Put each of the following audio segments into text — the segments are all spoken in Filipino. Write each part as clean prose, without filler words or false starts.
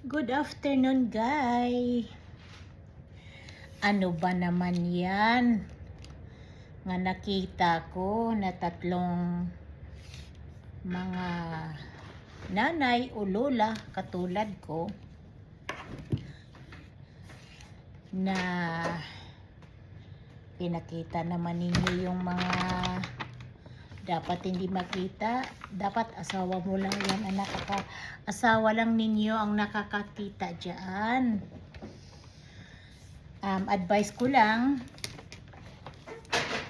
Good afternoon, guys. Ano ba naman yan? Nga nakita ko na tatlong mga nanay o lola katulad ko na pinakita naman ninyo yung mga dapat hindi makita. Dapat asawa mo lang yan ang asawa lang ninyo ang nakakakita dyan. Advice ko lang,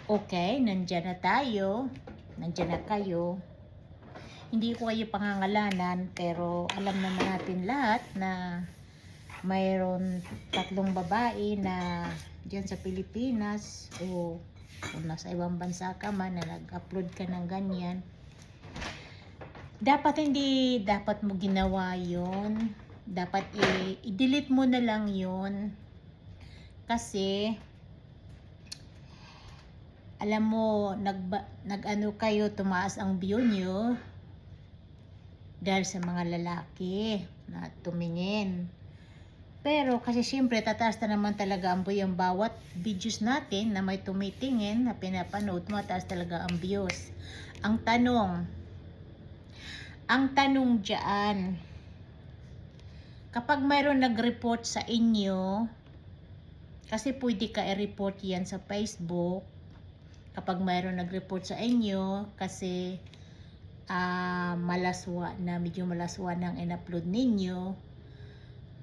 okay, nandyan na tayo, nandyan na kayo. Hindi ko kayo pangangalanan, pero alam naman natin lahat na mayroon tatlong babae na dyan sa Pilipinas o kung nasa ibang bansa ka man na nag-upload ka ng ganyan. Hindi dapat mo ginawa yon. Dapat i-delete mo na lang yon. Kasi alam mo, nag-ano kayo, tumaas ang view nyo dahil sa mga lalaki na tumingin. Pero kasi siyempre tataas na naman talaga ang view yung bawat videos natin na may tumitingin na pinapanood, mataas talaga ang views. Ang tanong diyan, kapag mayroon nag-report sa inyo, kasi pwede ka i-report yan sa Facebook, kapag mayroon nag-report sa inyo kasi medyo malaswa nang in-upload ninyo,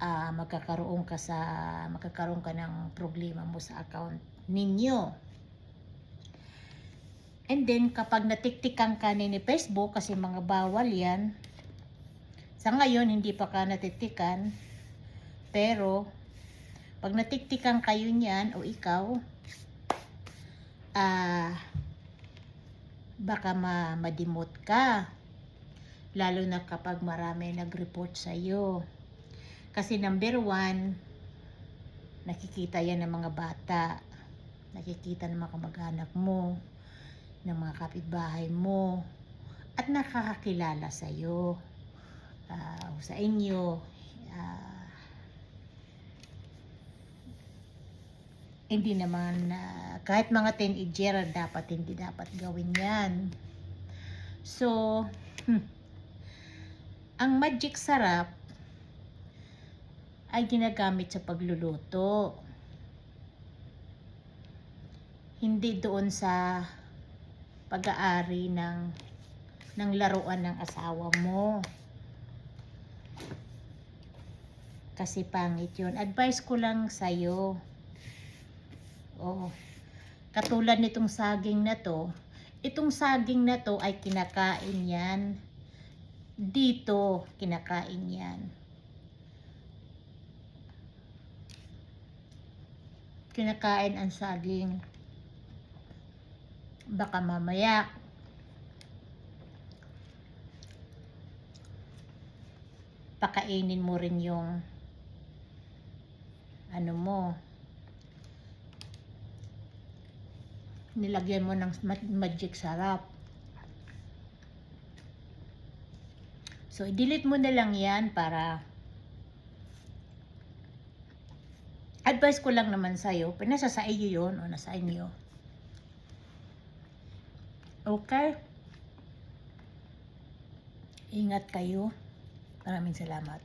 magkakaroon ka ng problema mo sa account ninyo. And then kapag natiktikan ka ni Facebook, kasi mga bawal yan, sa ngayon hindi pa ka natiktikan, pero pag natiktikan kayo niyan o ikaw, baka ma-demote ka, lalo na kapag marami nag-report sa iyo. Kasi number 1, nakikita yan ng mga bata, nakikita ng mga kamag-anak mo, ng mga kapitbahay mo, at nakakakilala sa iyo, sa inyo. Hindi naman, kahit mga teenager, hindi dapat gawin yan. So, ang magic sarap ay ginagamit sa pagluluto. Hindi doon sa pag-aari ng laruan ng asawa mo. Kasi pangit yun. Advice ko lang sa'yo. Katulad nitong saging na to. Itong saging na to ay kinakain yan. Dito, kinakain yan. Kinakain ang saging. Baka mamaya pakainin mo rin yung ano mo, nilagyan mo ng magic sarap. So i-delete mo na lang yan. Para advice ko lang naman sa'yo, nasa sa iyo yun o nasa inyo. Okay? Ingat kayo. Maraming salamat.